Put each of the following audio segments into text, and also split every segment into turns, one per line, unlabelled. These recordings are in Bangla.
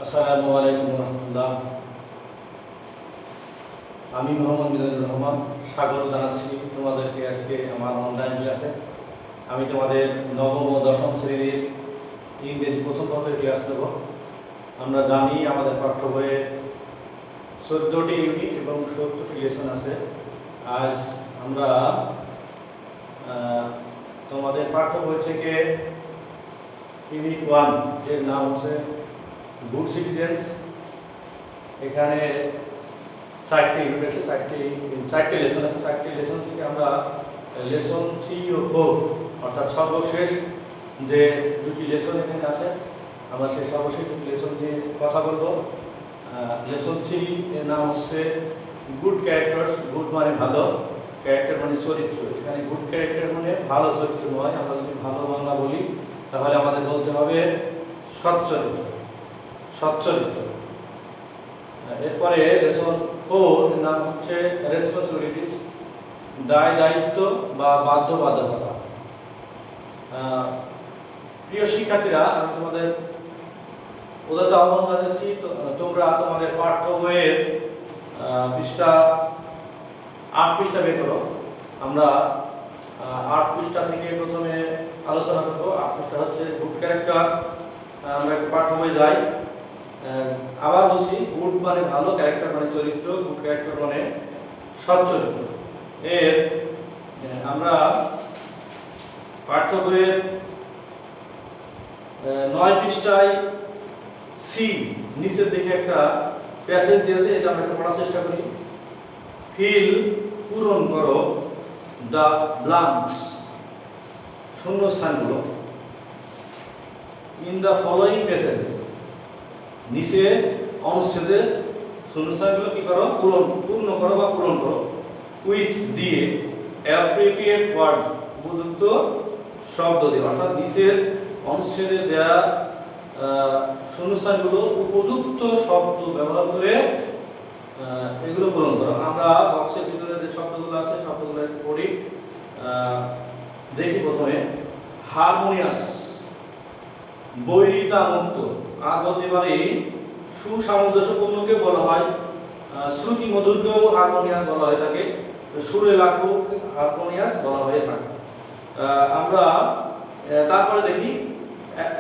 আসসালামু আলাইকুম রহমতুল্লাহ। আমি মোহাম্মদ মিজানুর রহমান স্বাগত জানাচ্ছি তোমাদেরকে আজকে আমার অনলাইন ক্লাসে। আমি তোমাদের নবম ও দশম শ্রেণীর ইংরেজি প্রথম পত্রের ক্লাস নেব। আমরা জানি আমাদের পাঠ্য বইয়ে 14টি ইউনিট এবং 70টি লেসন আছে। আজ আমরা তোমাদের পাঠ্য বই থেকে ইউনিট 1 এর নাম হচ্ছে গুড সিটিজেন্স। এখানে 4টি ইউনিট আছে, 4টি লেসন আছে। 4টি লেসন থেকে আমরা লেসন 3 ও 4 অর্থাৎ সর্বশেষ যে দুটি লেসন এখানে আছে, আমরা সেই সর্বশেষ দুটি লেসন নিয়ে কথা বলবো। লেসন 3 এর নাম হচ্ছে গুড ক্যারেক্টার্স। গুড মানে ভালো, ক্যারেক্টার মানে চরিত্র। এখানে গুড ক্যারেক্টার মানে ভালো চরিত্র নয়। আমরা যদি ভালো বাংলা বলি তাহলে আমাদের বলতে হবে সচ্চরিত্র। সচ্চরিত্র। এরপরে লেসন 4 এর নাম হচ্ছে রেসপন্সিবিলিটিস, দায় দায়িত্ব বা বাধ্যবাধকতা। প্রিয় শিক্ষার্থীরা, আমি তোমাদের উদাত্ত আহ্বান জানাচ্ছি, তোমরা তোমাদের পাঠ্য বইয়ের পৃষ্ঠা 8 পৃষ্ঠা বের করো। আমরা 8 পৃষ্ঠা থেকে প্রথমে আলোচনা করবো। 8 পৃষ্ঠা হচ্ছে গুড ক্যারেক্টার। আমরা পাঠ্য বই যাই। আবার বলছি, গুড মানে ভালো, ক্যারেক্টার মানে চরিত্র, গুড ক্যারেক্টার মানে সৎ চরিত্র। এর আমরা পাঠ্য বইয়ের 9 পৃষ্ঠায় সি নিচের দিকে একটা প্যাসেজ দিয়েছে, এটা আমরা একটু পড়ার চেষ্টা করি। ফিল পূরণ করো দ্য ব্ল্যাঙ্কস, শূন্যস্থানগুলো, ইন দ্য ফলোয়িং প্যাসেজ, নিচে অনুচ্ছেদে শূন্যস্থানগুলো কি করো? পূর্ণ করো বা পূরণ করো। উইথ দিয়ে অ্যাপ্রোপ্রিয়েট ওয়ার্ড, উপযুক্ত শব্দ দিয়ে, অর্থাৎ নিচের অনুচ্ছেদে দেওয়া শূন্যস্থানগুলো উপযুক্ত শব্দ ব্যবহার করে এগুলো পূরণ করো। আমরা বক্সের ভিতরে যে শব্দগুলো আছে শব্দগুলো পড়ি, দেখি। প্রথমে হারমোনিয়াস, বৈরিতা মুক্ত। আর বলতে পারি সুসামঞ্জস্যপূর্ণকে বলা হয় শ্রুতি মধুরকেও হারমোনিয়াস বলা হয়ে থাকে, সুরে লাঘু হারমোনিয়াস বলা হয়ে থাকে। আমরা তারপরে দেখি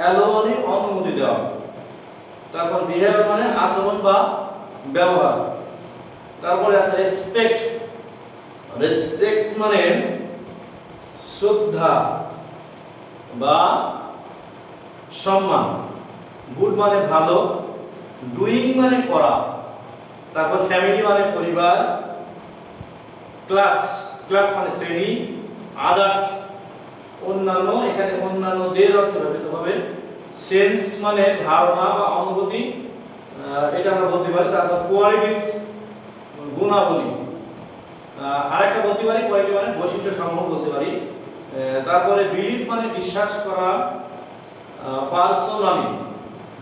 অ্যালো মানে অনুমতি দেওয়া, তারপর বিহেভিয়ার মানে আচরণ বা ব্যবহার, তারপরে আছে রেসপেক্ট। রেসপেক্ট মানে শ্রদ্ধা বা সম্মান। গুড মানে ভালো, ডুইং মানে করা, তারপর ফ্যামিলি মানে পরিবার, ক্লাস, ক্লাস মানে শ্রেণী, আদার্স অন্যান্য, এখানে অন্যান্যদের অর্থে ব্যবহৃত হবে। সেন্স মানে ধারণা বা অনুভূতি, এটা আমরা বলতে পারি। তারপর কোয়ালিটিস গুণাবলী, আরেকটা বলতে পারি কোয়ালিটি মানে বৈশিষ্ট্য সমূহ বলতে পারি। তারপরে বিলিভ মানে বিশ্বাস করা, পার্সোনালি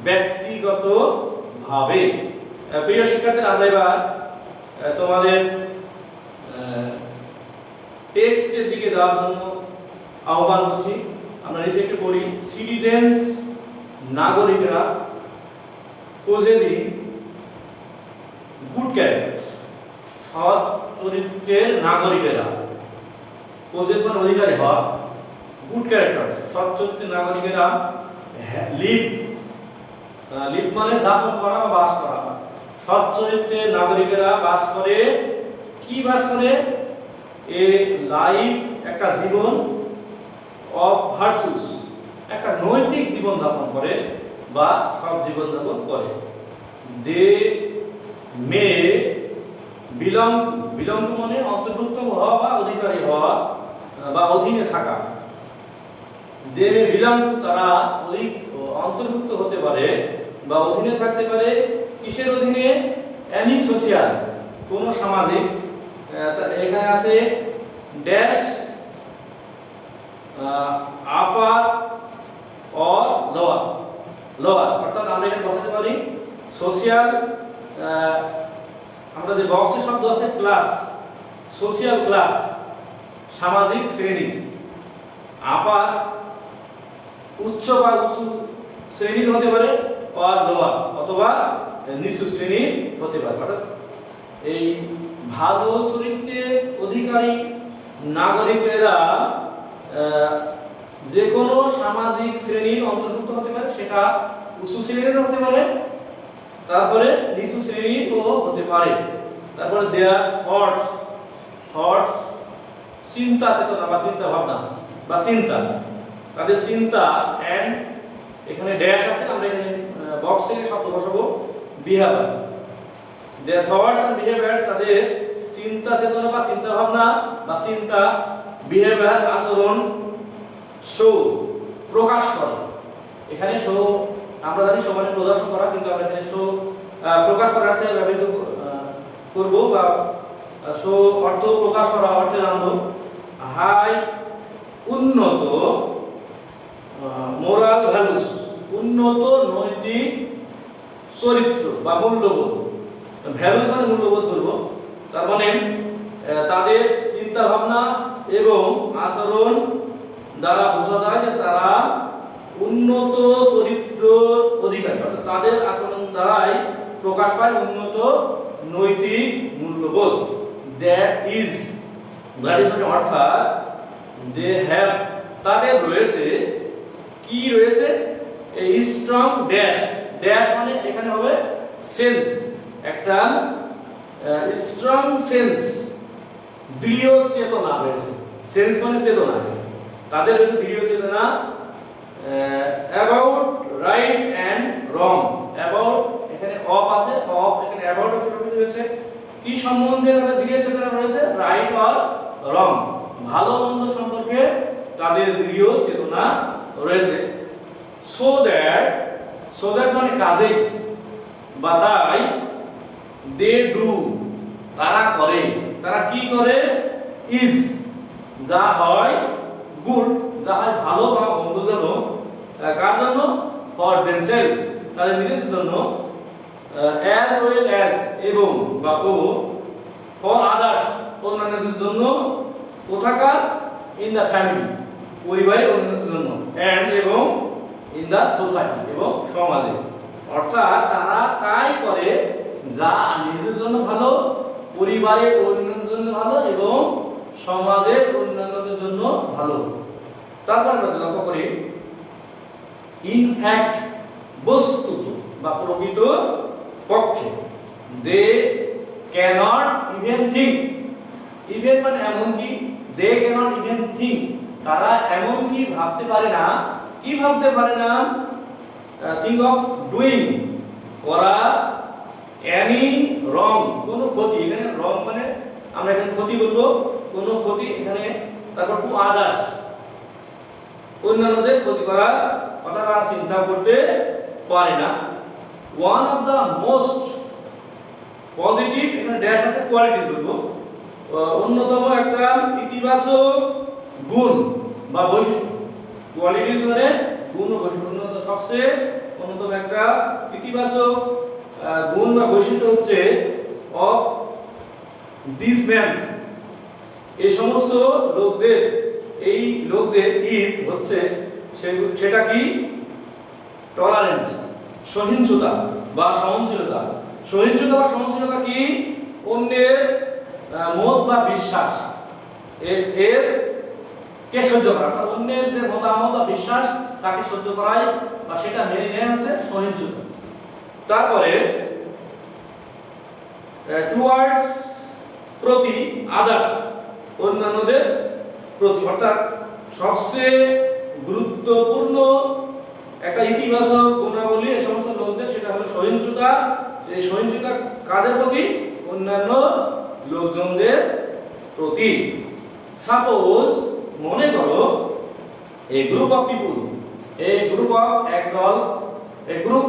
ব্যক্তিগত ভাবে। প্রিয় শিক্ষার্থীরা, আমরা এবার তোমাদের টেক্সটের দিকে যাওয়ার জন্য আহ্বান করছি। আমরা নিচে একটু পড়ি। সিটিজেন্স নাগরিকরা, পজেসিং গুড ক্যারেক্টার্স, সৎ চরিত্রের নাগরিকেরা। পজেস মানে অধিকারী হওয়া, গুড ক্যারেক্টার্স সৎ চরিত্রের নাগরিকেরা। লিভ, লিভ মানে যাপন করা বা বাস করা। সৎ চরিত্রের নাগরিকেরা বাস করে, কি বাস করে? এ লাইফ, একটা জীবন, অফ ভার্চুস, একটা নৈতিক জীবন যাপন করে বা সৎ জীবন যাপন করে। দে মে বিলং, বিলং মানে অন্তর্ভুক্ত হওয়া বা অধিকারী হওয়া বা অধীনে থাকা। দে মে বিলং, তারা অন্তর্ভুক্ত হতে পারে বা অধীনে থাকতে পারে। কিসের অধীনে? অ্যানি সোশিয়াল, কোন সামাজিক। এখানে আছে dash upper or lower, lower, অর্থাৎ আমরা এখানে বসাতে পারি সোশিয়াল। আমরা যে বক্সে শব্দ আছে ক্লাস, সোশিয়াল ক্লাস সামাজিক শ্রেণী। আপার উচ্চ বা উঁচু শ্রেণীর হতে পারে, অর লোয়ার অথবা নিচু শ্রেণী হতে পারে। অর্থাৎ এই ভালো চরিত্রের অধিকারী নাগরিকেরা যে কোনো সামাজিক শ্রেণীর অন্তর্ভুক্ত হতে পারে, সেটা উঁচু শ্রেণীরও হতে পারে, তারপরে নিচু শ্রেণীরও হতে পারে। তারপরে দেয়ার থটস চিন্তা চেতনা বা চিন্তা ভাবনা বা চিন্তা, তাদের চিন্তা এন্ড এখানে ড্যাশ আছে, আমরা এখানে বক্সে শব্দ বসাবো behaviour. Their thoughts and behaviours, তাদের চিন্তা চেতনা বা চিন্তা ভাবনা বা চিন্তা, বিহেভিয়ার আচরণ, শো প্রকাশ করে। এখানে শো আমরা জানি শো মানে প্রদর্শন করা, কিন্তু আমরা এখানে শো প্রকাশ করার অর্থে ব্যবহৃত করব বা শো অর্থ প্রকাশ করা অর্থে জানবো। হাই উন্নত মোরাল ভ্যালুস, উন্নত নৈতিক চরিত্র বা মূল্যবোধ। ভ্যালুস মানে মূল্যবোধ বলবো, তার মানে তাদের চিন্তা ভাবনা এবং আচরণ দ্বারা বোঝা যায় যে তারা উন্নত চরিত্র অধিকারী, অর্থাৎ তাদের আচরণ দ্বারাই প্রকাশ পায় উন্নত নৈতিক মূল্যবোধ। দ্যাট ইজ মানে অর্থাৎ দে হ্যাভ, তাদের রয়েছে, কি রয়েছে, এই স্ট্রং ড্যাশ, ড্যাশ মানে এখানে হবে সেন্স, একটা স্ট্রং সেন্স, দৃঢ় চেতনা রয়েছে। সেন্স মানে চেতনা, তাদের রয়েছে দৃঢ় চেতনা about right and wrong. About এখানে অফ আছে, অফ এখানে অ্যাবাউট হচ্ছে কি সম্বন্ধে তাদের দৃঢ় চেতনা রয়েছে, রাইট অর রং, ভালো মন্দ সম্পর্কে তাদের দৃঢ় চেতনা রয়েছে। সো দ্যাট মানে কাজে বা তাই, দে ডু তারা করে, তারা কি করে, ইজ যা হয়, গুড যা হয় ভালো বা মন্দজনক, কার জন্য, ফর দেমসেলফ তাদের নিজেদের জন্য, অ্যাজ ওয়েল অ্যাজ এবং বা ও, ফর আদার্স অন্যান্যদের জন্য, কোথাকার, ইন দ্য ফ্যামিলি পরিবারের অন্যান্যদের জন্য, অ্যান্ড এবং ইন দ্য সোসাইটি এবং সমাজে। অর্থাৎ তারা তাই করে যা নিজেদের জন্য ভালো, পরিবারের অন্যান্যদের জন্য ভালো এবং সমাজের অন্যান্যদের জন্য ভালো। তারপর আমরা লক্ষ্য করি ইনফ্যাক্ট বস্তুত বা প্রকৃত পক্ষে, they can't even think, even মানে এমনকি, দে ক্যানট ইভেন থিঙ্ক তারা এমনকি ভাবতে পারে না, কি ভাবতে পারে না, থিঙ্ক অফ ডুইং করা, এনি রং কোনো ক্ষতি, এখানে রং মানে আমরা এখানে ক্ষতি বলবো, কোনো ক্ষতি এখানে, তারপর টু আদার্স অন্যান্যদের ক্ষতি করার কথা তারা চিন্তা করতে পারে না। One of the most positive, এখানে ড্যাশ আছে কোয়ালিটি বলবো, অন্যতম একটা ইতিবাচক গুণ বা বৈশিষ্ট্য, কোয়ালিটিজ মানে গুণ ও বৈশিষ্ট্য, সবচেয়ে অন্যতম একটা ইতিবাচক গুণ বা বৈশিষ্ট্য হচ্ছে অফ দিস ম্যান, এই সমস্ত লোকদের, এই লোকদের ইজ হচ্ছে সেটা কি, টলারেন্স সহিষ্ণুতা বা সহনশীলতা। সহিষ্ণুতা বা সহনশীলতা কি, অন্যের মত বা বিশ্বাস এর কে সহ্য করা, অর্থাৎ অন্যের যে মতামত বা বিশ্বাস তাকে সহ্য করাই বা সেটা মেনে নেওয়া হচ্ছে সহিষ্ণুতা। তারপরে টুয়ার্ডস প্রতি, আদার্স অন্যান্যদের প্রতি, অর্থাৎ সবচেয়ে গুরুত্বপূর্ণ একটা ইতিবাচক গুণাবলী এই সমস্ত লোকদের, সেটা হলো সহিষ্ণুতা। এই সহিষ্ণুতা কাদের প্রতি, অন্যান্য লোকজনদের প্রতি। সাপোজ মনে করো a group of people, a group of একদল, এ গ্রুপ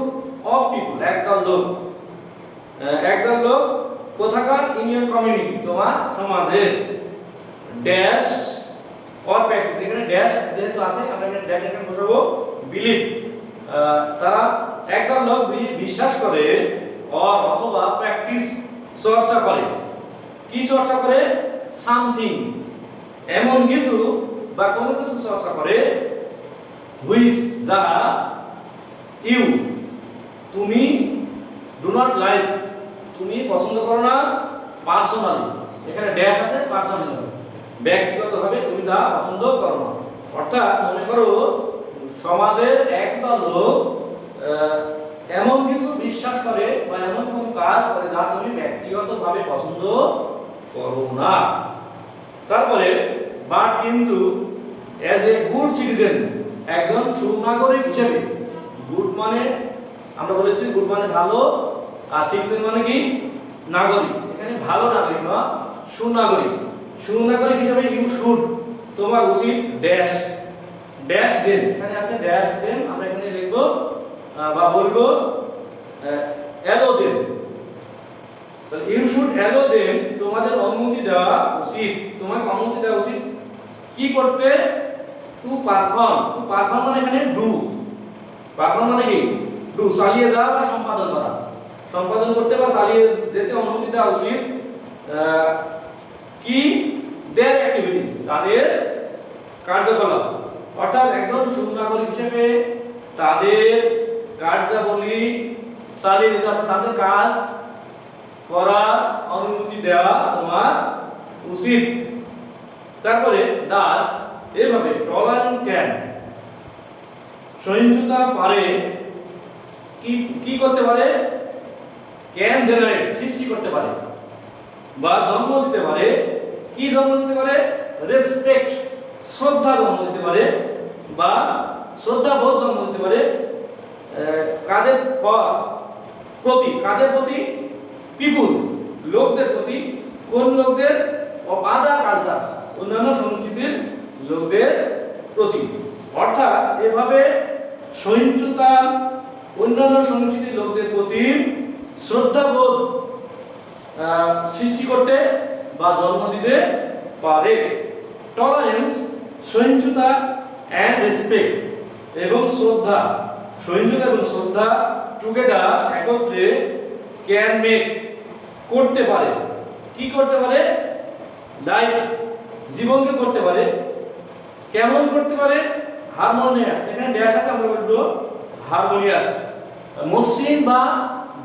অফ পিপুল একদল লোক, একদল লোক কোথাকার, ইন ইউর কমিউনিটি তোমার সমাজের, ড্যাশ অর প্র্যাকটিস, এখানে ড্যাশ যেহেতু আছে আমরা এখানে ড্যাশ এখানে বসাবো বিলিভ, তারা একদল লোক বিশ্বাস করে, অর অথবা প্র্যাকটিস চর্চা করে, কি চর্চা করে, সামথিং এমন কিছু বা কোনো কিছু চর্চা করে, হুইচ যা, ইউ তুমি ডু নট লাইক, তুমি পছন্দ করো না পার্সোনালি, এখানে ড্যাশ আছে পার্সোনালি হবে, ব্যক্তিগতভাবে তুমি তা পছন্দ করো না। অর্থাৎ মনে করো সমাজের একটা লোক এমন কিছু বিশ্বাস করে বা এমন কোন কাজ করে যা তুমি ব্যক্তিগতভাবে পছন্দ করো না। তারপরে বাট কিন্তু অ্যাজ এ গুড সিটিজেন, একজন সুনাগরিক হিসেবে, গুড মানে আমরা বলেছি গুড মানে ভালো, আর সিটিজেন মানে কি নাগরিক, এখানে ভালো নাগরিক না সুনাগরিক, সুনাগরিক হিসেবে ইউ শুড, তোমার উচিত ড্যাশ ড্যাশ দেন, এখানে আছে ড্যাশ দেন, আমরা এখানে লিখব বা বলবো অ্যালো দেন, তাহলে ইউ শুড অ্যালো দেন, তোমাদের অনুমতি দেওয়া উচিত, তোমাকে অনুমতি দেওয়া উচিত কি করতে, টু পারফর্ম, টু পারফর্ম মানে এখানে ডু, পারফর্ম মানে কি ডু, চালিয়ে যাওয়া বা সম্পাদন করা, সম্পাদন করতে বা চালিয়ে যেতে অনুমতি দেওয়া উচিত কি দেয়ার অ্যাক্টিভিটিস, তাদের কার্যকলাপ। অর্থাৎ একজন সুনাগরিক হিসেবে তাদের কার্যাবলী চালিয়ে যেতে, অর্থাৎ তাদের কাজ করার অনুমতি দেওয়া তোমার উচিত। তারপরে দাস এভাবে টলারেন্স ক্যান, সহিষ্ণুতা পারে কি কি করতে পারে, ক্যান জেনারেট, সৃষ্টি করতে পারে বা জন্ম দিতে পারে, কি জন্ম দিতে পারে, রেসপেক্ট, শ্রদ্ধা জন্ম দিতে পারে বা শ্রদ্ধাবোধ জন্ম দিতে পারে, কাদের প্রতি, কাদের প্রতি, পিপুল, লোকদের প্রতি, কোন লোকদের, অফ আদার কালচার, অন্যান্য সংস্কৃতির লোকদের প্রতি। অর্থাৎ এভাবে সহিষ্ণুতা অন্যান্য সংস্কৃতির লোকদের প্রতি শ্রদ্ধাবোধ সৃষ্টি করতে বা জন্ম দিতে পারে। টলারেন্স সহিষ্ণুতা অ্যান্ড রেসপেক্ট এবং শ্রদ্ধা, সহিষ্ণুতা এবং শ্রদ্ধা টুগেদার একত্রে ক্যান মেক করতে পারে, কি করতে পারে, লাইফ জীবনকে করতে পারে, কেমন করতে পারে, হারমোনিয়াস, এখানে ড্যাশ আছে, আমরা বলবো হারমোনিয়াস, মসৃণ বা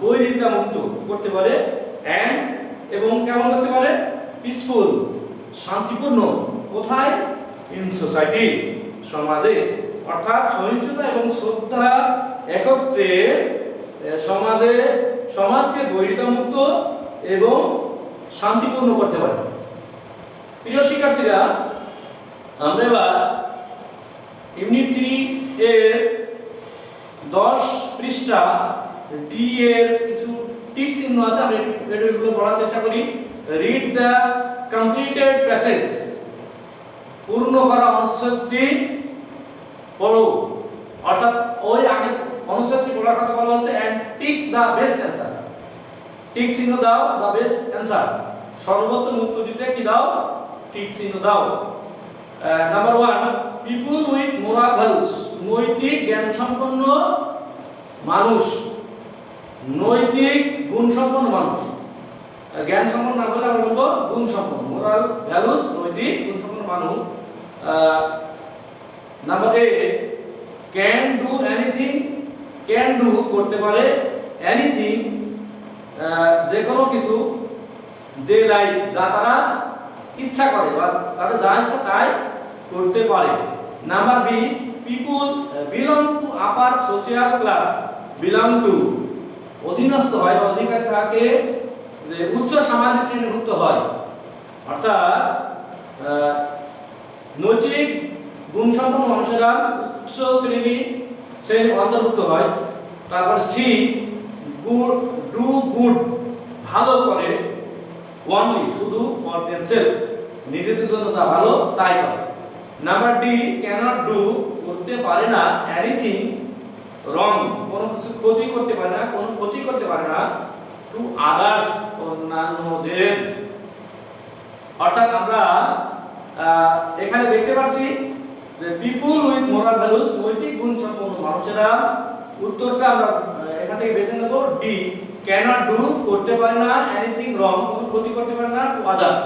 বৈরিতা মুক্ত করতে পারে, এন্ড এবং কেমন করতে পারে, পিসফুল শান্তিপূর্ণ, কোথায়, ইন সোসাইটি সমাজে। অর্থাৎ সহিষ্ণুতা এবং শ্রদ্ধা একত্রে সমাজকে বৈরিতা মুক্ত এবং শান্তিপূর্ণ করতে পারে। প্রিয় শিক্ষার্থীরা, আমরা এবার ইউনিট 3 এর 10 পৃষ্ঠা ডি এর কিছু টিক চিহ্ন আছে, আমরা এগুলো পড়ার চেষ্টা করি। রিড দ্য কমপ্লিটেড প্যাসেজ, পূর্ণ করা অনুচ্ছেদটি পড়ো, অর্থাৎ ওই আগে অনুচ্ছেদটি পড়ার কথা বলা হচ্ছে, and tick the best answer, tick চিহ্ন দাও, দ্য বেস্ট অ্যানসার, সর্বোত্তম উত্তর দিতে কি দাও, টিক চিহ্ন দাও। Number 1, people with moral values, নৈতিক জ্ঞান সম্পন্ন মানুষ, নৈতিক গুণ সম্পন্ন মানুষ, জ্ঞান সম্পন্ন না বলে আমরা বলবো গুণ সম্পন্ন, মোরাল ভ্যালুস নৈতিক গুণ সম্পন্ন মানুষ। Number 8, can do anything, can do করতে পারে, এনিথিং যে কোনো কিছু, দে লাইক যা তারা ইচ্ছা করে বা তাদের যা ইচ্ছা তাই করতে পারে। Number B, people belong to upper social class, belong to অধীনস্থ হয় বা অধিকারী থাকে, উচ্চ সামাজিক শ্রেণীভুক্ত হয়, অর্থাৎ নৈতিক গুণসম্পন্ন মানুষেরা উচ্চ শ্রেণী অন্তর্ভুক্ত হয়। তারপর সি, গুড ডু গুড ভালো করে, ওনলি শুধু ফর দেমসেলফ নিজেদের জন্য যা ভালো তাই করে। নাম্বার ডি, ক্যানট ডু করতে পারে না, এনিথিং রং কোনো কিছু ক্ষতি করতে পারে না, কোনো ক্ষতি করতে পারে না, টু আদার্স অন্যান্যদের। অর্থাৎ আমরা এখানে দেখতে পাচ্ছি যে পিপুল উইথ মোরাল ভ্যালুস নৈতিক গুণ সম্পন্ন মানুষেরা, উত্তরটা আমরা এখান থেকে বেছে নেব ডি, ক্যানট ডু করতে পারে না, এনিথিং রং কোনো ক্ষতি করতে পারে না, টু আদার্স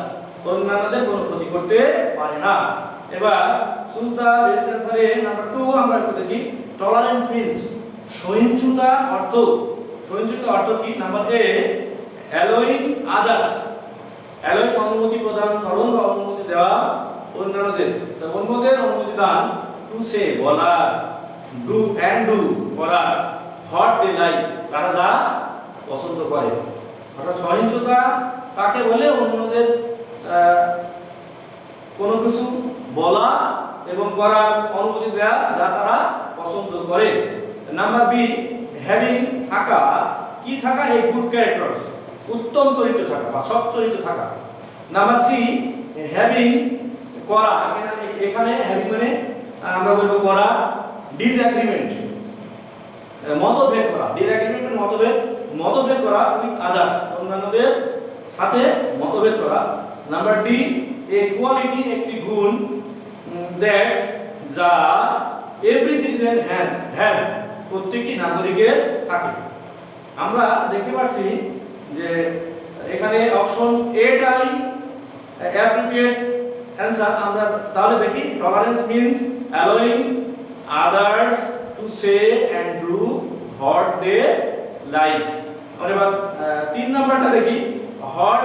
অন্যান্যদের কোনো ক্ষতি করতে পারে না। এবার চুজ দা বেস্ট অ্যানসারে নাম্বার 2 আমরা একটু দেখি। টলারেন্স মিন্স সহিষ্ণুতা অর্থ কি? Number A allowing others, allowing অনুমতি প্রদান করণ বা অনুমতি দেওয়া অন্যান্যদের, অন্যদের অনুমতি দান, টু সে বলা, ডু করা, হোয়াট দে লাইক তারা যা পছন্দ করে। অর্থাৎ সহিষ্ণুতা তাকে বলে অন্যদের কোনো কিছু বলা এবং করার অনুমতি দেওয়া যা তারা পছন্দ করে। নাম্বার বি হ্যাভিং থাকা, কি থাকা? এই গুড ক্যারেক্টারস, উত্তম চরিত্র থাকা বা সৎ চরিত্র থাকা। নাম্বার সি হ্যাভিং করা, এখানে হ্যাভিং মানে আমরা বলবো করা, ডিসএগ্রিমেন্ট মতভেদ করা, ডিসএগ্রিমেন্ট মানে মতভেদ করা উইথ আদার্স অন্যান্যদের সাথে মতভেদ করা। নাম্বার ডি এ কোয়ালিটি একটি গুণ, দ্যাট যা এভরি সিটিজেন হ্যাজ প্রত্যেকটি নাগরিকের থাকে। আমরা দেখতে পাচ্ছি যে এখানে অপশন এটাই অ্যাপ্রোপ্রিয়েট অ্যানসার। আমরা তাহলে দেখি tolerance means allowing others to say and do what they like. আমরা এবার 3 নাম্বারটা দেখি হোয়াট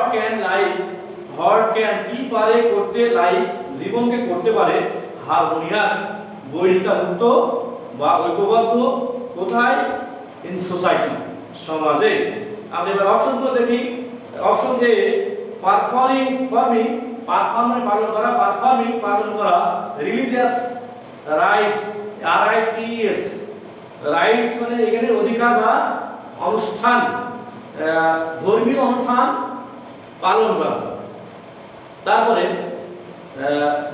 ক্যান কি পারে করতে, লাইক জীবনকে করতে পারে, হারমোনিয়াস বৈরিতামুক্ত বা ঐক্যবদ্ধ, কোথায়? ইন সোসাইটি সমাজে। আমরা এবার অপশনগুলো দেখি। অপশন এ পারফর্মিং মানে পালন করা, পালন করা, রিলিজিয়াস রাইটস, RITS রাইটস মানে এখানে অধিকার বা অনুষ্ঠান, ধর্মীয় অনুষ্ঠান পালন করা। তারপরে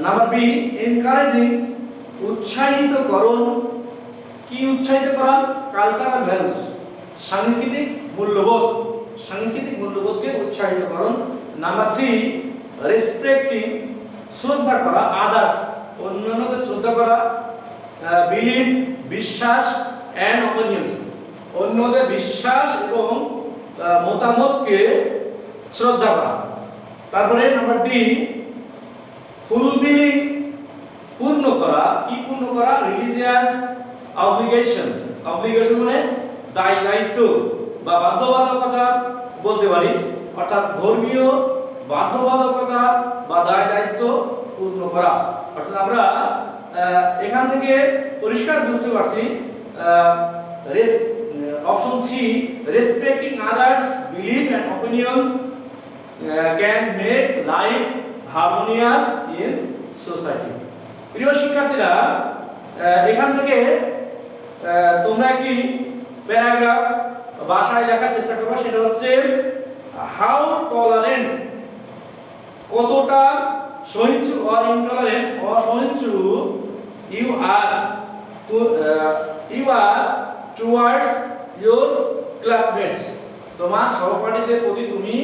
নাম্বার বি এনকারেজিং উৎসাহিতকরণ, কি উৎসাহিত করা? কালচারাল ভ্যালুস সাংস্কৃতিক মূল্যবোধকে উৎসাহিতকরণ। নাম্বার সি রেসপেক্টিং শ্রদ্ধা করা, আদার্স অন্যান্যদের শ্রদ্ধা করা, বিলিভ বিশ্বাস, অ্যান্ড অপিনিয়ন্স অন্যদের বিশ্বাস এবং মতামতকে শ্রদ্ধা করা। তারপরে নাম্বার ডি ফুলফিলিং পূর্ণ করা, কি পূর্ণ করা? রিলিজিয়াস অব্লিগেশন মানে দায়িত্ব বা বাধ্যবাধকতা বলতে পারি, অর্থাৎ ধর্মীয় বাধ্যবাধকতা বা দায়িত্ব পূর্ণ করা। অর্থাৎ আমরা এখান থেকে পরিষ্কার বুঝতে পারছি option C respecting others believe and opinions can make life harmonious in society. প্রিয় শিক্ষার্থীরা, এখান থেকে তোমরা একটি প্যারাগ্রাফ ভাষায় লেখার চেষ্টা করবে, সেটা হচ্ছে হাউ টলারেন্ট, কতটা সহিষ্ণু, অর ইনটলারেন্ট অসহিষ্ণু you are towards your classmates, তোমার সহপাঠীদের প্রতি তুমি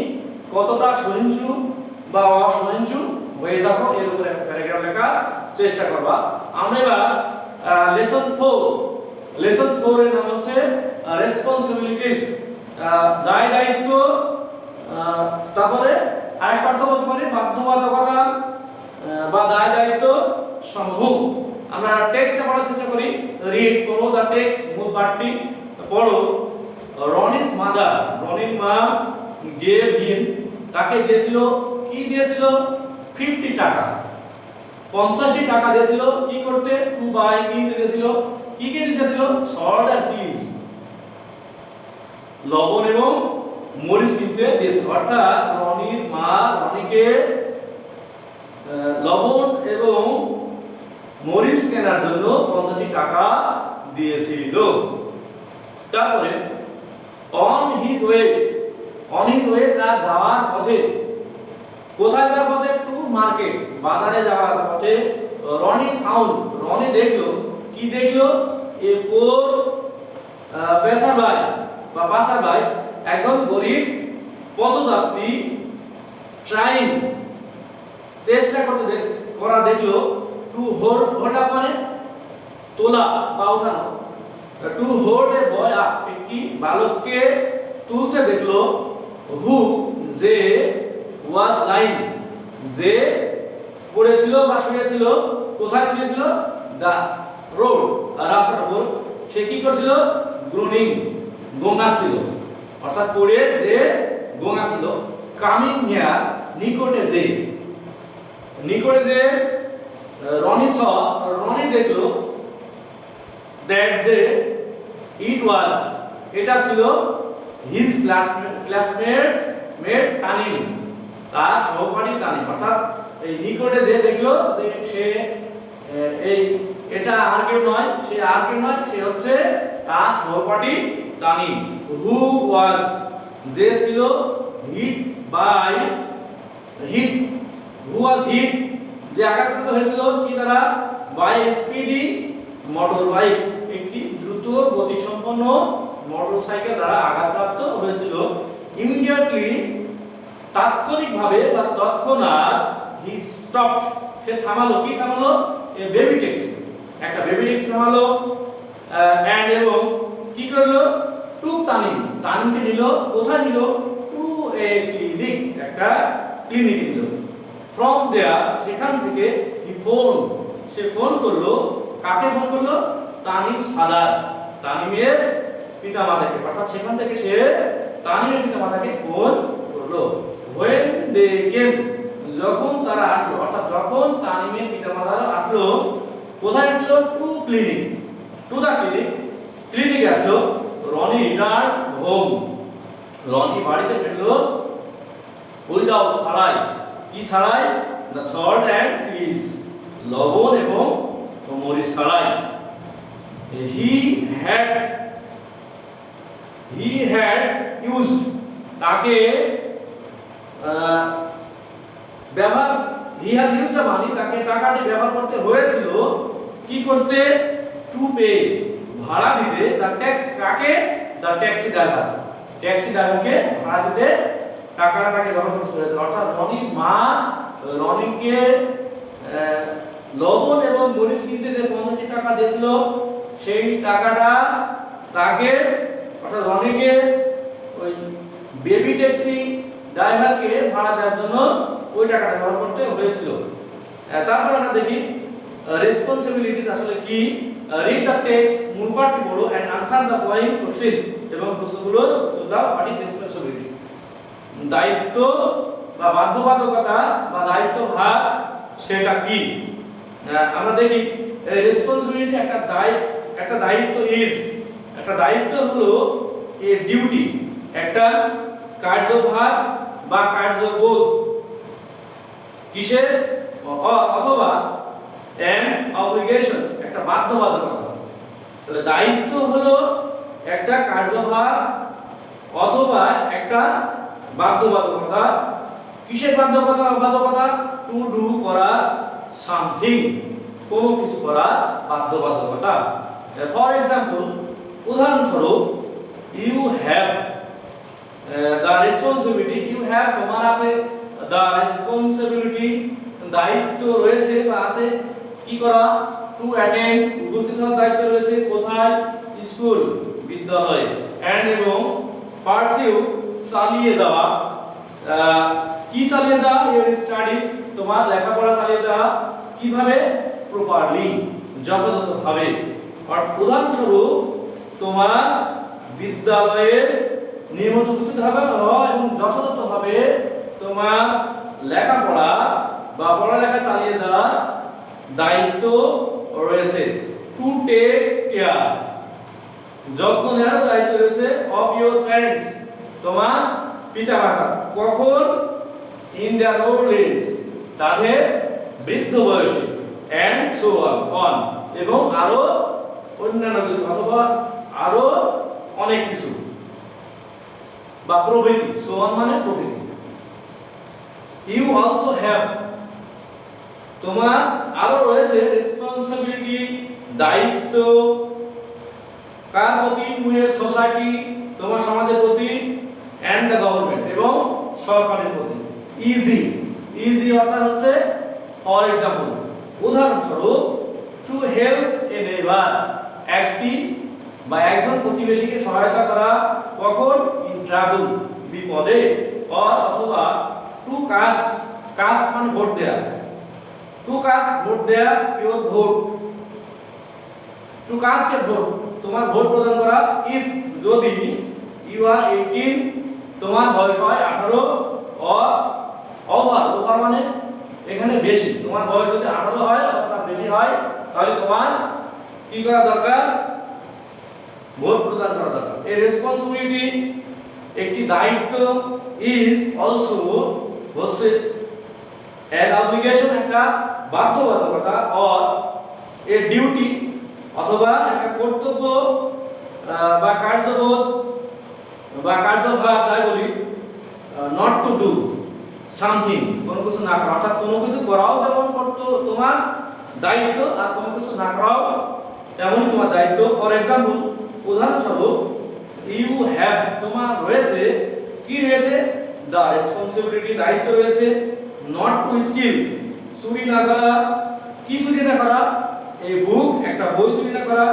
কতটা সহিষ্ণু বা অসহিষ্ণু হয়ে থাকো, এর উপরে একটা প্যারাগ্রাফ লেখার চেষ্টা করবা। আমরা এবার লেসন 4 এর নাম হচ্ছে রেসপন্সিবিলিটিস, দায়িত্ব। তারপরে আরেকটা অর্থ বলতে পারি বাধ্যবাধকতা বা দায়িত্ব সমূহ। আমরা টেক্সটে পড়ার চেষ্টা করি। রিড, পড়ো দা টেক্সট, মূল পাঠটি পড়ো। রনিস মাদার, রনির মা গেভ হিম, তাকে দিয়েছিল, কি দিয়েছিল? 50 টাকা, 50টি টাকা দিয়েছিল কি করতে? টু বাই, কি দিয়েছিল? কি দিয়েছিল? সল্ট এন্ড চিজ, লবণ এবং মরিচ কিনতে দিয়েছিল। অর্থাৎ রনির মা রনিকে লবণ এবং মরিচ কেনার জন্য 50টি টাকা দিয়েছিল। তারপরে অন হিজ ওয়ে তার যাওয়ার পথে, কোথায় যাওয়ার পথে? টু মার্কেট, বাজারে যাওয়ার পথে রনি ফাউন্ড, রনি দেখলো, কি দেখলো? এ পোর পাসারবাই একজন গরিব পথযাত্রী ট্রাইং, চেষ্টা করা দেখলো, টু হোল্ড আপ মানে তোলা বা উঠানো, to hold a boy up একটি বালককে তুলতে দেখলো, হু যে ওয়াজ লাইং যে পড়েছিল বা শুয়েছিল, কোথায় শুয়েছিল? দা রোড রাস্তার উপর, সে কি করছিল? গ্রোনিং গোঙা ছিল, অর্থাৎ পড়ে যে গোঙা ছিল। কামিং নিয়ার নিকটে যে, নিকটে যে রনি দেখলো দ্যাট যে ইট ওয়াজ এটা ছিল হিজ ক্লাসমেট তানিম, তার সহপাঠী তানিম। অর্থাৎ এই নিকটে যে দেখলো যে সে এই এটা আর কেউ নয়, সে আর কেউ নয়, সে হচ্ছে তার সহপাঠী তানিম। হু ওয়াজ যে ছিল hit by hit, who was hit যে আঘাতপ্রাপ্ত হয়েছিল কি দ্বারা, বাই স্পিডি মোটর বাইক একটি দ্রুত গতিসম্পন্ন মোটরসাইকেল দ্বারা আঘাতপ্রাপ্ত হয়েছিল। ইমিডিয়েটলি তাৎক্ষণিকভাবে বা তৎক্ষণাৎ হি স্টপড সে থামালো, কি থামালো, এ বেবি ট্যাক্সি, একটা বেবি ট্যাক্সি থামালো। এন্ড এবং কি করলো, টুক তানিমকে নিল, কোথায় নিল, টু এ ক্লিনিক, একটা ক্লিনিকে নিল। ফ্রম দেয়ার সেখান থেকে হি ফোন সে ফোন করলো, কাকে ফোন করলো, তানিমস ফাদার তানিমের পিতামাতাকে, অর্থাৎ সেখান থেকে সে তানিমের পিতামাতাকে ফোন করলো। when they came যখন তারা আসলো, অর্থাৎ যখন তানিমের পিতামাতারা আসলো, কোথায় আসলো, to clinic, to the clinic, ক্লিনিকে আসলো। রনি রিটার্ন হোম রনি বাড়িতে ফিরলো উইদাউট ছাড়াই, কি ছাড়াই, দ্য সল্ট অ্যান্ড ফিজ লবণ এবং মরিচ ছাড়াই। হি হ্যাড ইউজড তাকে ব্যবহার, he has used the money তাকে টাকাটি ব্যবহার করতে হয়েছিল, কি করতে, টু পে ভাড়া দিতে, দ্য ট্যাক্স কাকে, দ্য ট্যাক্সি ড্রাইভারকে ভাড়া দিতে টাকাটা তাকে ব্যবহার করতে হয়েছিল। অর্থাৎ রনির মা রনিকে লবণ এবং মরিচ কিনতে যে 50 টাকা দিয়েছিল, সেই টাকাটা তাকে, অর্থাৎ রনিকে ওই বেবি ট্যাক্সি ড্রাইভারকে ভাড়া দেওয়ার জন্য ওই টাকাটা ব্যবহার করতে হয়েছিল। তারপর আমরা দেখি রেসপন্সিবিলিটিস আসলে কি। রিড দ্য টেক্সট মূল পাঠটি পড়ো and answer the following question এবং প্রশ্নগুলোর উত্তর দাও। হোয়াট ইজ রেসপন্সিবিলিটি, দায়িত্ব বা বাধ্যবাধকতা বা দায়িত্বভার সেটা কি। আমরা দেখি রেসপন্সিবিলিটি একটা দায়িত্ব ইজ, একটা দায়িত্ব হলো এ ডিউটি, একটা কার্যভার বা কার্যবোধ, কিসের, অথবা অ্যান অব্লিগেশন একটা বাধ্যবাধকতা। তাহলে দায়িত্ব হলো একটা কার্যভার অথবা একটা বাধ্যবাধকতা। কিসের বাধ্যবাধকতা, টু ডু করা সামথিং, কোনো কিছু করা বাধ্যবাধকতা। ফর এক্সাম্পল উদাহরণস্বরূপ, you have the responsibility, you have তোমার আছে, দ্য রেসপন্সিবিলিটি দায়িত্ব রয়েছে বা আছে কি করা, টু অ্যাটেন্ড উপস্থিত হওয়ার দায়িত্ব রয়েছে, কোথায়, স্কুল বিদ্যালয়ে। এন্ড এবং পারসিউ চালিয়ে যাওয়া, কি চালিয়ে যাওয়া, ইউর স্টাডিজ তোমার লেখাপড়া চালিয়ে যাওয়া, কিভাবে, প্রপারলি যথাযথভাবে। আর উদাহরণস্বরূপ তোমার বিদ্যালয়ে নিয়মিত উপস্থিত হবে এবং যথাযথভাবে তোমার লেখাপড়া বা পড়ালেখা চালিয়ে যাওয়ার দায়িত্ব রয়েছে। টু টেক কেয়ার যত্ন নেওয়ার দায়িত্ব রয়েছে অফ ইউর প্যারেন্টস তোমার পিতামাতা, কখন, ইন দেয়ার ওল্ড এজ তাদের বৃদ্ধ বয়সে। এন্ড সো অন এবং আরো অন্যান্য কিছু অথবা আরো অনেক কিছু বা প্রভৃতি, সো অন মানে প্রভৃতি। ইউ অলসো হ্যাভ তোমার আরো রয়েছে রেসপন্সিবিলিটি দায়িত্ব, কার প্রতি, টু এ সোসাইটি তোমার সমাজের প্রতি, এন্ড দ্য গভর্নমেন্ট এবং সরকারের প্রতি। ইজি অর্থাৎ হচ্ছে ফর এক্সাম্পল উদাহরণস্বরূপ, টু হেল্প এ নেইবার একটি বা একজন প্রতিবেশীকে সহায়তা করা, কখন, ইন ট্রাবল বিপদে, অথবা টু কাস্ট মানে ভোট দেয়া, টু কাস্ট ভোট দেয়া, your vote, two caste A vote তোমার ভোট প্রদান করা, ইফ যদি ইউ আর 18 তোমার বয়স হয় 18 অর ওভার মানে এখানে বেশি, তোমার বয়স যদি 18 হয় অথবা বেশি হয় তাহলে তোমার কি করা দরকার, ভোট প্রদান করা দরকার। এই রেসপন্সিবিলিটি একটি দায়িত্ব, ইজ অলসো হচ্ছে an obligation একটা বাধ্যবাধকতা, অর এ ডিউটি অথবা একটা কর্তব্য বা কার্যবোধ বা কার্যভার তাই বলি, নট টু ডু সামথিং কোনো কিছু না করা, অর্থাৎ কোনো কিছু করাও যেমন তোমার দায়িত্ব আর কোনো কিছু না করাও তেমনই তোমার দায়িত্ব। ফর এক্সাম্পল উদাহরণস্বরূপ ইউ হ্যাভ তোমার রয়েছে, কি রয়েছে, দ্য রেসপন্সিবিলিটি দায়িত্ব রয়েছে, নট টু স্টিল চুরি না করা, কি চুরি না করা, এই বুক একটা বই চুরি না করা,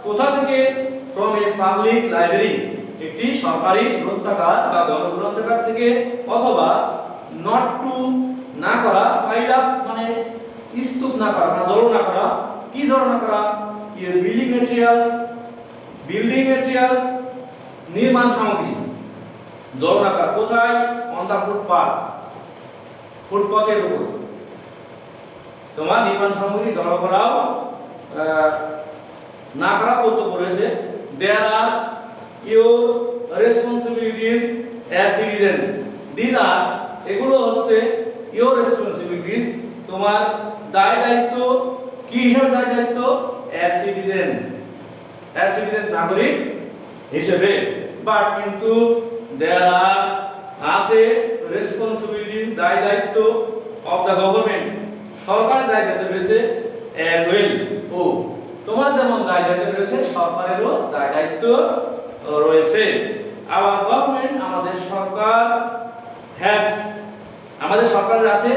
কোথা থেকে, ফ্রম এ পাবলিক লাইব্রেরি একটি সরকারি গ্রন্থাগার বা গণগ্রন্থাগার থেকে, অথবা নট টু না করা, পাইল আপ মানে স্তূপ না করা না জড়ো না করা, কি জড়ো না করা, ইউর বিল্ডিং ম্যাটেরিয়ালস নির্মাণ সামগ্রী জড়ো না করা, কোথায়, অন দা ফুটপাথের উপর তোমার নির্মাণ সামগ্রী জড়ো করাও না করা কর্তব্য রয়েছে। There are your responsibilities as citizens, these are এগুলো হচ্ছে ইউর রেসপন্সিবিলিটিস তোমার দায় দায়িত্ব, কি হিসাবে দায় দায়িত্ব, অ্যাজ সিটিজেন নাগরিক হিসেবে। বাট কিন্তু দেয়ার আর আছে রেসপন্সিবিলিটিস দায় দায়িত্ব অফ দ্য গভর্নমেন্ট সরকারের দায় দায়িত্ব রয়েছে, অ্যাজ ওয়েল ও তোমার যেমন দায় দায়িত্ব রয়েছে সরকারেরও দায় দায়িত্ব রয়েছে। আওয়ার গভর্নমেন্ট আমাদের সরকার হ্যাজ আমাদের সরকারের আছে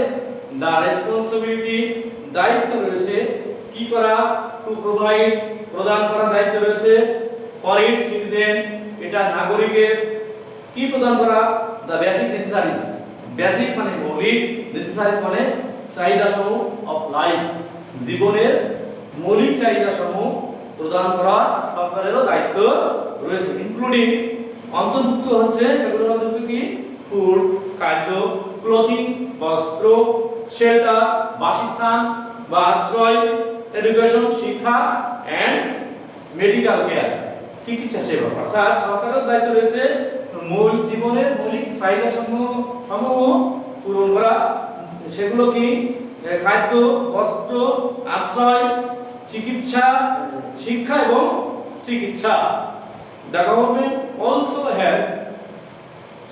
দা রেসপন্সিবিলিটি দায়িত্ব রয়েছে, কি করা, টু প্রোভাইড প্রদান করার দায়িত্ব রয়েছে, ফর ইট সিটিজেন এটা নাগরিকের, কি প্রদান করা, দা বেসিক নেসেসারিজ, বেসিক মানে মৌলিক, নেসেসারিজ মানে চাহিদাসমূহ অফ লাইফ জীবনের মৌলিক চাহিদাসমূহ প্রদান করা সরকারেরও দায়িত্ব রয়েছে, ইনক্লুডিং অন্তর্ভুক্ত হচ্ছে সেগুলোর মধ্যে কি, ফুড খাদ্য, ক্লোথিং বস্ত্র, শেল্টার বাসস্থান বা আশ্রয়, এডুকেশন শিক্ষা, এন্ড মেডিকেল কেয়ার চিকিৎসা সেবা। অর্থাৎ সরকারের দায়িত্ব রয়েছে মূল জীবনের মৌলিক চাহিদা সমূহ পূরণ করা, সেগুলো কি, খাদ্য বস্ত্র আশ্রয় চিকিৎসা শিক্ষা এবং চিকিৎসা। দ্য গভর্নমেন্ট অলসো হ্যাজ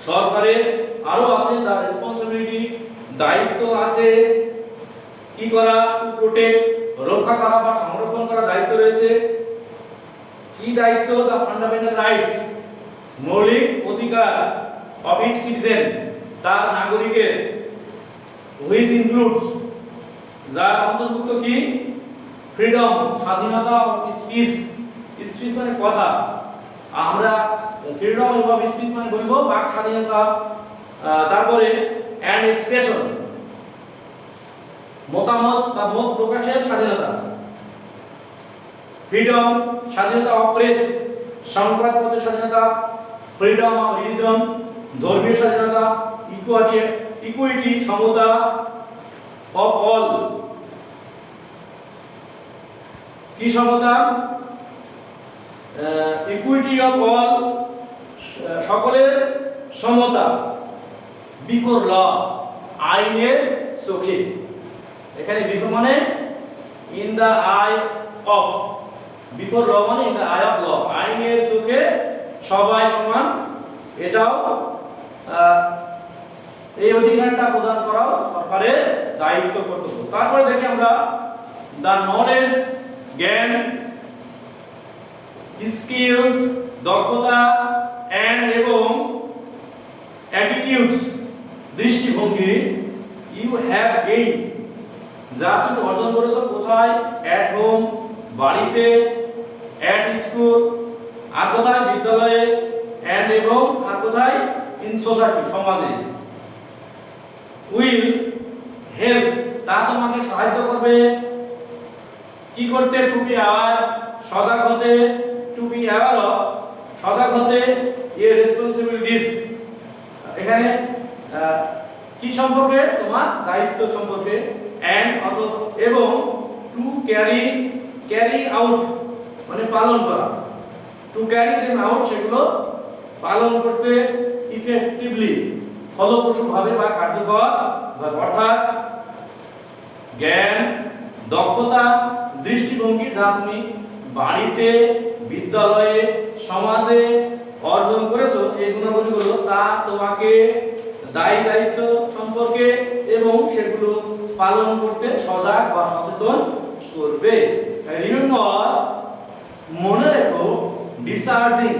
সরকারের আরো আছে দা রেসপন্সিবিলিটি দায়িত্ব আছে, কি করা, টু প্রোটেক্ট রক্ষা করা বা সংরক্ষণ করা দায়িত্ব রয়েছে, কি দায়িত্ব, দা ফান্ডামেন্টাল রাইটস মৌলিক অধিকার অফ ইট সিটিজেন তার নাগরিকের, হুইচ ইনক্লুডস যার অন্তর্ভুক্ত কি, ফ্রিডম স্বাধীনতা অফ স্পিচ মানে কথা, আমরা ফ্রিডম অফ স্পিচ মানে বলবো বাক স্বাধীনতা, তারপরে এন্ড এক্সপ্রেশন মতামত বা মত প্রকাশের স্বাধীনতা, ফ্রিডম স্বাধীনতা অফ প্রেস সংবাদপত্রের স্বাধীনতা, ফ্রিডম অফ রিলিজন ধর্মীয় স্বাধীনতা, ইকুইটি সমতা অফ অল, কি সমতা, ইকুইটি অফ অল সকলের সমতা, বিফোর ল আইনের চোখে, এখানে বিফোর মানে in the eye of, before law মানে in the eye of law আইনের চোখে সবাই সমান, এটাও এই অধিকারটা প্রদান করাও সরকারের দায়িত্ব কর্তব্য। তারপরে দেখি আমরা দা নলেজ জ্ঞান, স্কিলস দক্ষতা, এন্ড এবং অ্যাটিটিউডস দৃষ্টিভঙ্গি, ইউ হ্যাভ গেইনড যা তুমি অর্জন করেছো, কোথায়, অ্যাট হোম বাড়িতে, অ্যাট স্কুল আর কোথায়, বিদ্যালয়ে, এন্ড এবং আর কোথায়, ইন সোসাইটি সমাজে, উইল হেল্প তা তোমাকে সাহায্য করবে, কি করতে, টু বি আওয়ার সজাগ হতে, টু বি অ্যাওয়ার অফ, সজাগ হতে, ইয়ে রেসপন্সিবিলিটিস, এখানে কি সম্পর্কে, তোমার দায়িত্ব সম্পর্কে, এন্ড এবং টু ক্যারি আউট মানে পালন করা, টু ক্যারি দেম আউট সেগুলো পালন করতে ইফেক্টিভলি ফলপ্রসূভাবে বা কার্যকর, অর্থাৎ জ্ঞান, দক্ষতা, দৃষ্টিভঙ্গি যা তুমি বাড়িতে, বিদ্যালয়ে, সমাজে অর্জন করেছো, এই গুণাবলীগুলো তা তোমাকে দায়িত্ব সম্পর্কে এবং সেগুলো পালন করতে সজাগ বা সচেতন করবে। রিমেম্বার, মনে রেখো, ডিসচার্জিং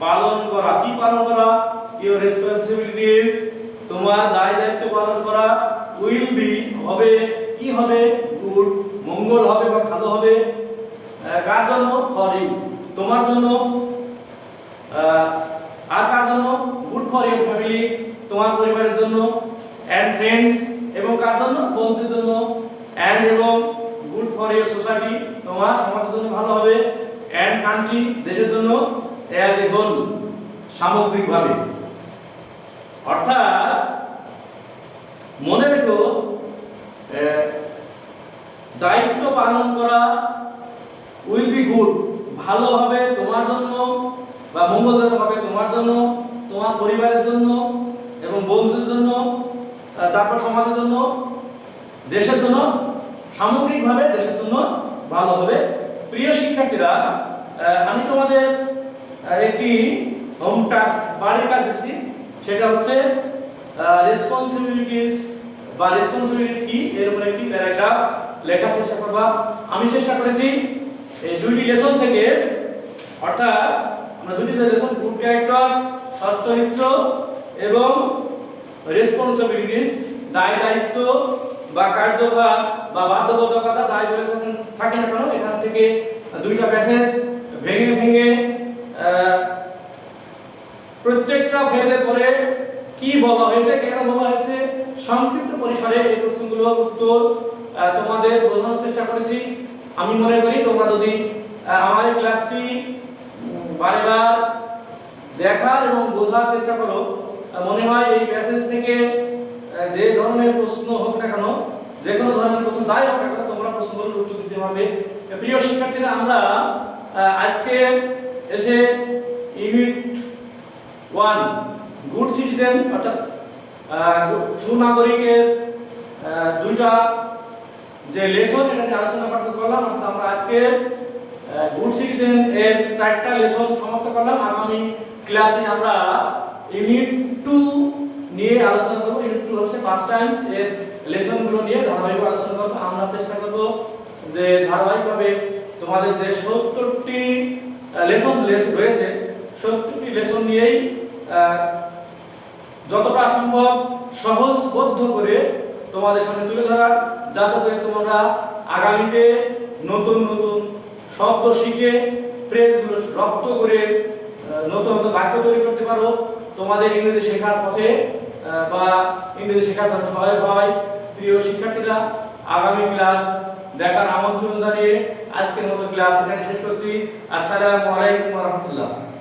পালন করা, কি পালন করা, ইওর রেসপন্সিবিলিটিস তোমার দায়িত্ব পালন করা, উইল বি হবে, কি হবে, গুড মঙ্গল হবে বা ভালো হবে, কার জন্য, ফর ইউ তোমার জন্য, আর কার জন্য, গুড ফর ইউর ফ্যামিলি তোমার পরিবারের জন্য, এন্ড ফ্রেন্ডস এবং কার জন্য, বন্ধুদের জন্য, এন্ড এবং গুড ফর ইউর সোসাইটি তোমার সমাজের জন্য ভালো হবে, এন্ড কান্ট্রি দেশের জন্য, অ্যাজ এ হোল সামগ্রিকভাবে। অর্থাৎ মনে রেখো, দায়িত্ব পালন করা উইল বি গুড ভালো হবে তোমার জন্য বা মঙ্গলজনক হবে তোমার জন্য, তোমার পরিবারের জন্য এবং বন্ধুদের জন্য, তারপর সমাজের জন্য, দেশের জন্য, সামগ্রিকভাবে দেশের জন্য ভালো হবে। প্রিয় শিক্ষার্থীরা, আমি তোমাদের একটি হোম টাস্ক বাড়ির কাজ দিচ্ছি, সেটা হচ্ছে রেসপন্সিবিলিটিস বা রেসপন্সিবিলিটি কি এর উপরে একটি প্যারাগ্রাফ লেখার চেষ্টা করবা। আমি চেষ্টা করেছি এই দুইটি লেসন থেকে, অর্থাৎ আমরা দুটি লেসন, গুড ক্যারেক্টার সৎ চরিত্র এবং রেসপন্সিবিলিটিস দায়িত্ব বা কার্যভার বা বাধ্যবাধকতা যাই বলে থাকি না কেন, এখান থেকে দুইটা প্যাসেজ ভেঙে ভেঙে প্রত্যেকটা ফেজের পরে কি বলা হয়েছে, কেন বলা হয়েছে, সংক্ষিপ্ত পরিসরে এই প্রশ্নগুলোর উত্তর তোমাদের বোঝানোর চেষ্টা করেছি। আমি মনে করি তোমরা যদি আমার এই ক্লাসটি বারবার দেখার এবং বোঝার চেষ্টা করো, মনে হয় এই প্যাসেজ থেকে যে ধরনের প্রশ্ন হোক না কেন, যে কোনো ধরনের প্রশ্ন যাই হোক না কেন, তোমরা প্রশ্নগুলোর উত্তর দিতে পারবে। প্রিয় শিক্ষার্থীরা, আমরা আজকে এসে ইউনিট 1 গুড সিটিজেন অর্থাৎ সুনাগরিকের দুইটা যে লেসন এটা নিয়ে আলোচনা করলাম। অর্থাৎ আমরা আজকে গুড সিটিজেন এর 4টা লেসন সমাপ্ত করলাম। আগামী ক্লাসে আমরা ইউনিট 2 নিয়ে আলোচনা করব। ইউনিট 2 হচ্ছে পাস্ট টেন্স এর লেসনগুলো নিয়ে ধারাবাহিক আলোচনা করব। আমরা চেষ্টা করব যে ধারাবাহিকভাবে তোমাদের যে 70টি লেসন রয়েছে 70টি লেসন নিয়েই যতটা সম্ভব সহজবোধ্য করে তোমাদের সামনে তুলে ধরার, যাতে করে তোমরা আগামীতে নতুন নতুন শব্দ শিখে ফ্রেজগুলো রপ্ত করে নতুন নতুন বাক্য তৈরি করতে পারো, তোমাদের ইংরেজি শেখার পথে বা ইংরেজি শেখার জন্য সহায়ক হয়। প্রিয় শিক্ষার্থীরা, আগামী ক্লাস দেখার আমন্ত্রণ জানিয়ে আজকের মতো ক্লাস এখানে শেষ করছি। আসসালামু আলাইকুম ওয়া রাহমাতুল্লাহ।